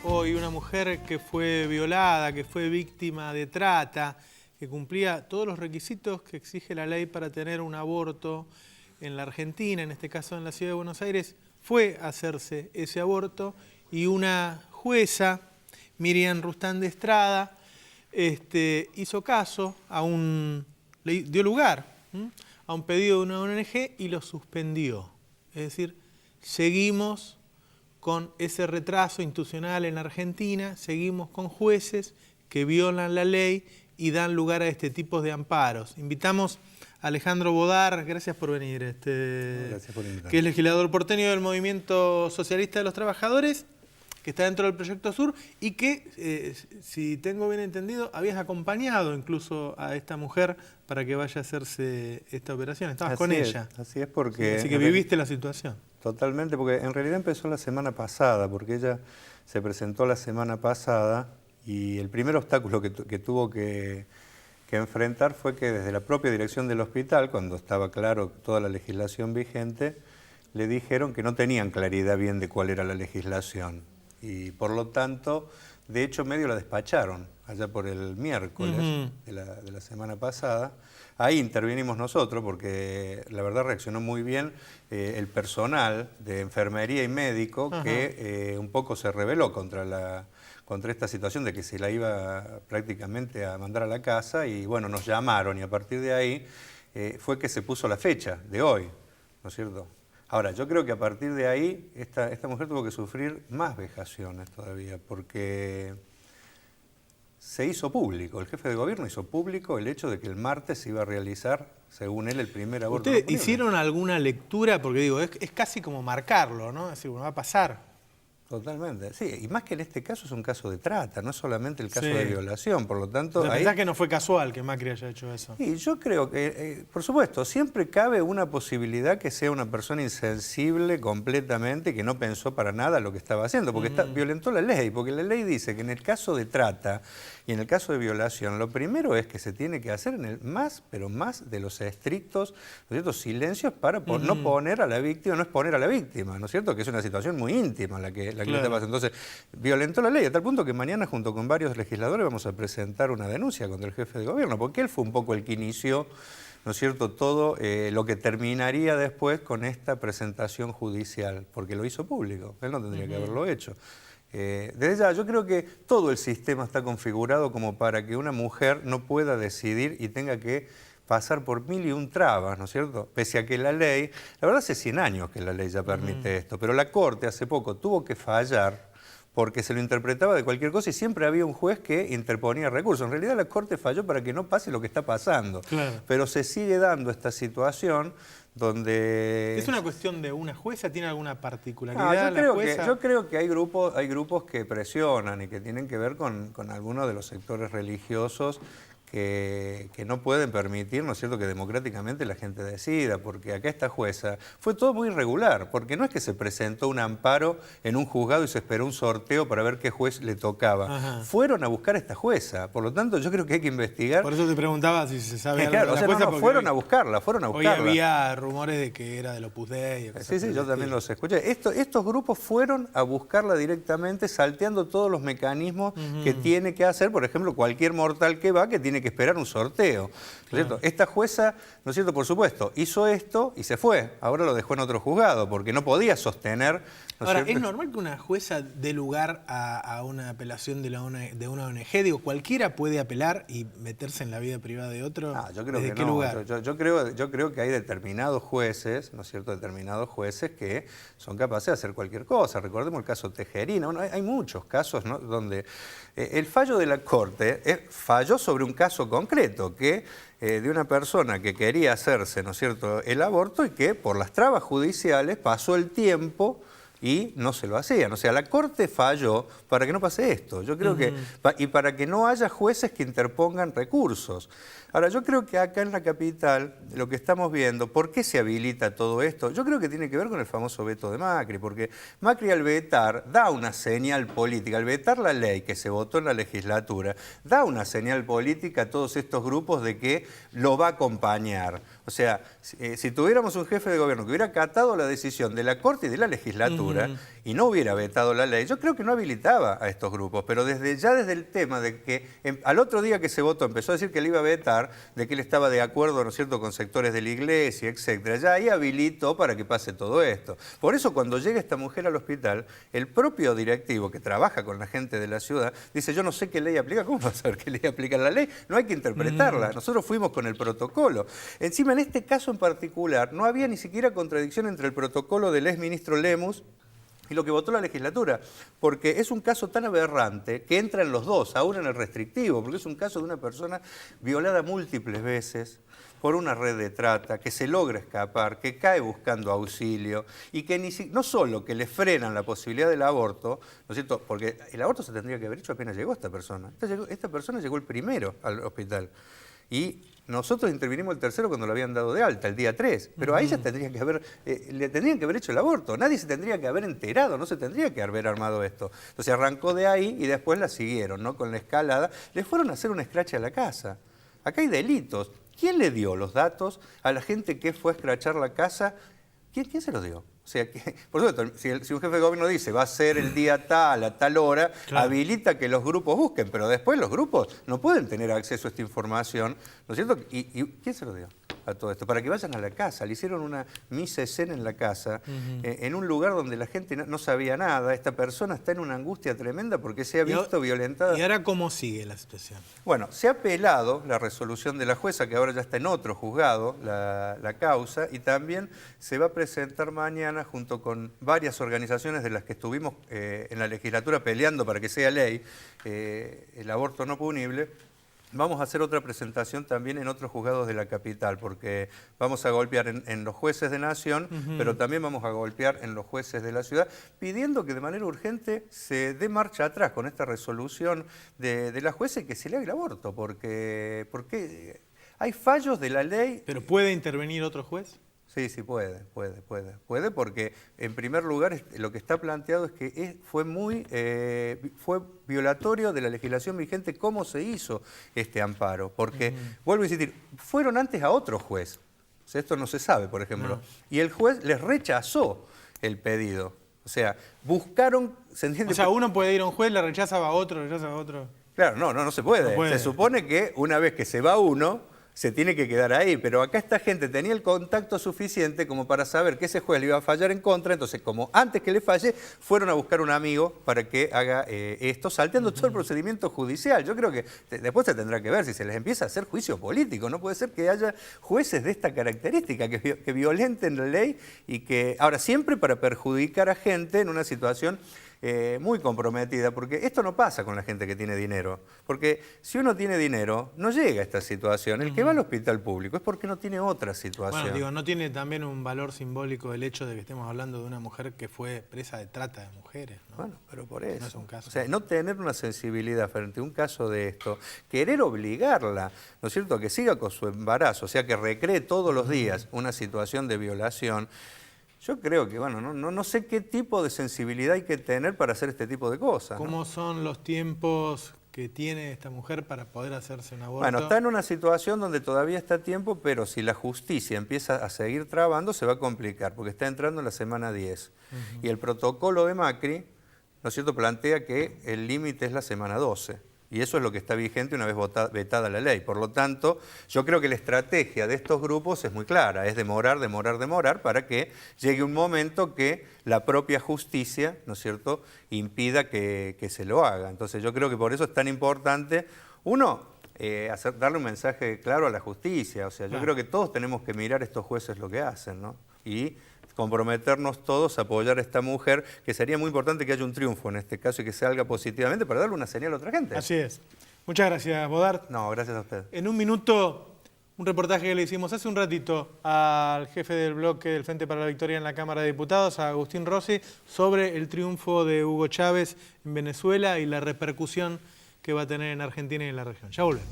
hoy una mujer que fue violada, que fue víctima de trata, que cumplía todos los requisitos que exige la ley para tener un aborto en la Argentina, en este caso en la ciudad de Buenos Aires, fue a hacerse ese aborto y una jueza, Miriam Rustán de Estrada, hizo caso le dio lugar a un pedido de una ONG y lo suspendió. Es decir, seguimos con ese retraso institucional en la Argentina, seguimos con jueces que violan la ley y dan lugar a este tipo de amparos. Invitamos a Alejandro Bodar, gracias por venir, Gracias por invitarme. Que es legislador porteño del Movimiento Socialista de los Trabajadores, que está dentro del Proyecto Sur y que, si tengo bien entendido, habías acompañado incluso a esta mujer para que vaya a hacerse esta operación. Estabas con ella. Así es, porque... Sí, así que viviste la situación. Totalmente, porque en realidad empezó la semana pasada, porque ella se presentó la semana pasada y el primer obstáculo que tuvo que enfrentar fue que desde la propia dirección del hospital, cuando estaba claro toda la legislación vigente, le dijeron que no tenían claridad bien de cuál era la legislación. Y por lo tanto, de hecho, medio la despacharon allá por el miércoles de la semana pasada. Ahí intervinimos nosotros porque la verdad reaccionó muy bien el personal de enfermería y médico que un poco se rebeló contra esta situación de que se la iba prácticamente a mandar a la casa y bueno, nos llamaron y a partir de ahí fue que se puso la fecha de hoy, ¿no es cierto? Ahora, yo creo que a partir de ahí esta mujer tuvo que sufrir más vejaciones todavía porque se hizo público, el jefe de gobierno hizo público el hecho de que el martes se iba a realizar, según él, el primer aborto. ¿Ustedes hicieron alguna lectura? Porque digo, es casi como marcarlo, ¿no? Es decir, bueno, va a pasar. Totalmente, sí, y más que en este caso es un caso de trata, no es solamente el caso de violación, por lo tanto... O sea, ¿pensás que no fue casual que Macri haya hecho eso? Sí, yo creo que, por supuesto, siempre cabe una posibilidad que sea una persona insensible completamente, que no pensó para nada lo que estaba haciendo, porque violentó la ley, porque la ley dice que en el caso de trata y en el caso de violación, lo primero es que se tiene que hacer en el pero más de los estrictos, ¿no es cierto?, silencios para no poner a la víctima, no exponer a la víctima, ¿no es cierto?, que es una situación muy íntima la que está pasando. Entonces, violentó la ley a tal punto que mañana, junto con varios legisladores, vamos a presentar una denuncia contra el jefe de gobierno, porque él fue un poco el que inició, ¿no es cierto?, todo lo que terminaría después con esta presentación judicial, porque lo hizo público, él no tendría que haberlo hecho. Desde ya, yo creo que todo el sistema está configurado como para que una mujer no pueda decidir y tenga que pasar por 1001 trabas, ¿no es cierto? Pese a que la ley, la verdad hace 100 años que la ley ya permite esto, pero la Corte hace poco tuvo que fallar porque se lo interpretaba de cualquier cosa y siempre había un juez que interponía recursos. En realidad la Corte falló para que no pase lo que está pasando, pero se sigue dando esta situación donde... ¿Es una cuestión de una jueza? ¿Tiene alguna particularidad yo creo que hay grupos que presionan y que tienen que ver con algunos de los sectores religiosos que no pueden permitir, ¿no es cierto?, que democráticamente la gente decida, porque acá esta jueza fue todo muy irregular, porque no es que se presentó un amparo en un juzgado y se esperó un sorteo para ver qué juez le tocaba. Fueron a buscar a esta jueza, por lo tanto yo creo que hay que investigar. Por eso te preguntaba si se sabe algo claro, de la jueza. Fueron a buscarla. Hoy había rumores de que era del Opus Dei. Sí, yo también los escuché. Estos grupos fueron a buscarla directamente, salteando todos los mecanismos que tiene que hacer, por ejemplo, cualquier mortal que va, que tiene que esperar un sorteo, ¿no es cierto? Esta jueza, ¿no es cierto?, por supuesto, hizo esto y se fue. Ahora lo dejó en otro juzgado porque no podía sostener... Ahora, ¿es normal que una jueza dé lugar a una apelación de una ONG? Digo, ¿cualquiera puede apelar y meterse en la vida privada de otro? Yo creo que ¿Desde qué no. lugar? Yo creo que hay determinados jueces, ¿no es cierto?, determinados jueces que son capaces de hacer cualquier cosa. Recordemos el caso Tejerina. Bueno, hay muchos casos, ¿no?, donde el fallo de la Corte falló sobre un caso concreto de una persona que quería hacerse, ¿no es cierto?, el aborto y que por las trabas judiciales pasó el tiempo y no se lo hacían. O sea, la Corte falló para que no pase esto. Yo creo que, y para que no haya jueces que interpongan recursos. Ahora, yo creo que acá en la capital, lo que estamos viendo, ¿por qué se habilita todo esto? Yo creo que tiene que ver con el famoso veto de Macri, porque Macri al vetar da una señal política, al vetar la ley que se votó en la legislatura, da una señal política a todos estos grupos de que lo va a acompañar. O sea, si tuviéramos un jefe de gobierno que hubiera acatado la decisión de la Corte y de la legislatura y no hubiera vetado la ley, yo creo que no habilitaba a estos grupos, pero desde el tema de que al otro día que se votó empezó a decir que le iba a vetar, de que él estaba de acuerdo, ¿no es cierto?, con sectores de la iglesia, etcétera, ya ahí habilitó para que pase todo esto. Por eso cuando llega esta mujer al hospital, el propio directivo que trabaja con la gente de la ciudad dice, yo no sé qué ley aplica. ¿Cómo va a saber qué ley aplica la ley? No hay que interpretarla. Nosotros fuimos con el protocolo. Encima, en este caso en particular, no había ni siquiera contradicción entre el protocolo del exministro Lemus y lo que votó la legislatura, porque es un caso tan aberrante que entra en los dos, aún en el restrictivo, porque es un caso de una persona violada múltiples veces por una red de trata, que se logra escapar, que cae buscando auxilio y que no solo que le frenan la posibilidad del aborto, ¿no es cierto?, porque el aborto se tendría que haber hecho apenas llegó esta persona. Esta persona llegó el primero al hospital. Y nosotros intervinimos el tercero cuando lo habían dado de alta, el día 3. Pero a ella le tendrían que haber hecho el aborto. Nadie se tendría que haber enterado, no se tendría que haber armado esto. Entonces arrancó de ahí y después la siguieron, ¿no?, con la escalada. Le fueron a hacer un escrache a la casa. Acá hay delitos. ¿Quién le dio los datos a la gente que fue a escrachar la casa? ¿Quién se los dio? O sea, por supuesto, si un jefe de gobierno dice va a ser el día tal, a tal hora, claro, habilita que los grupos busquen, pero después los grupos no pueden tener acceso a esta información, ¿no es cierto? ¿Y quién se lo dio a todo esto? Para que vayan a la casa. Le hicieron una mise escena en la casa, en un lugar donde la gente no sabía nada. Esta persona está en una angustia tremenda porque se ha visto violentada. ¿Y ahora cómo sigue la situación? Bueno, se ha apelado la resolución de la jueza, que ahora ya está en otro juzgado, la causa, y también se va a presentar mañana junto con varias organizaciones de las que estuvimos en la legislatura peleando para que sea ley, el aborto no punible. Vamos a hacer otra presentación también en otros juzgados de la capital, porque vamos a golpear en los jueces de Nación, pero también vamos a golpear en los jueces de la ciudad, pidiendo que de manera urgente se dé marcha atrás con esta resolución de la jueza y que se le haga el aborto, porque hay fallos de la ley. ¿Pero puede intervenir otro juez? Sí, puede, porque en primer lugar lo que está planteado es que fue violatorio de la legislación vigente cómo se hizo este amparo, porque, vuelvo a insistir, fueron antes a otro juez, o sea, esto no se sabe, por ejemplo, y el juez les rechazó el pedido, o sea, buscaron, ¿se entiende? O sea, uno puede ir a un juez, le rechaza a otro, Claro, no se puede. No puede. Se supone que una vez que se va uno, se tiene que quedar ahí, pero acá esta gente tenía el contacto suficiente como para saber que ese juez le iba a fallar en contra, entonces como antes que le falle, fueron a buscar un amigo para que haga esto, salteando todo el procedimiento judicial. Yo creo que después se tendrá que ver si se les empieza a hacer juicio político, no puede ser que haya jueces de esta característica, que violenten la ley y que, ahora siempre para perjudicar a gente en una situación muy comprometida, porque esto no pasa con la gente que tiene dinero, porque si uno tiene dinero no llega a esta situación. El que va al hospital público es porque no tiene otra situación. Bueno, digo, ¿no tiene también un valor simbólico el hecho de que estemos hablando de una mujer que fue presa de trata de mujeres, ¿no? Bueno, pero por eso. No es un caso. O sea, no tener una sensibilidad frente a un caso de esto, querer obligarla, ¿no es cierto?, a que siga con su embarazo, o sea, que recree todos los días una situación de violación. Yo creo que, bueno, no sé qué tipo de sensibilidad hay que tener para hacer este tipo de cosas, ¿no? ¿Cómo son los tiempos que tiene esta mujer para poder hacerse un aborto? Bueno, está en una situación donde todavía está a tiempo, pero si la justicia empieza a seguir trabando, se va a complicar, porque está entrando en la semana 10. Y el protocolo de Macri, ¿no es cierto?, plantea que el límite es la semana 12. Y eso es lo que está vigente una vez vetada la ley. Por lo tanto, yo creo que la estrategia de estos grupos es muy clara, es demorar, para que llegue un momento que la propia justicia, ¿no es cierto?, impida que se lo haga. Entonces yo creo que por eso es tan importante, uno, darle un mensaje claro a la justicia. O sea, yo creo que todos tenemos que mirar a estos jueces lo que hacen, ¿no? Y comprometernos todos a apoyar a esta mujer, que sería muy importante que haya un triunfo en este caso y que salga positivamente para darle una señal a otra gente. Así es. Muchas gracias, Bodart. No, gracias a usted. En un minuto, un reportaje que le hicimos hace un ratito al jefe del bloque del Frente para la Victoria en la Cámara de Diputados, a Agustín Rossi, sobre el triunfo de Hugo Chávez en Venezuela y la repercusión que va a tener en Argentina y en la región. Ya volvemos.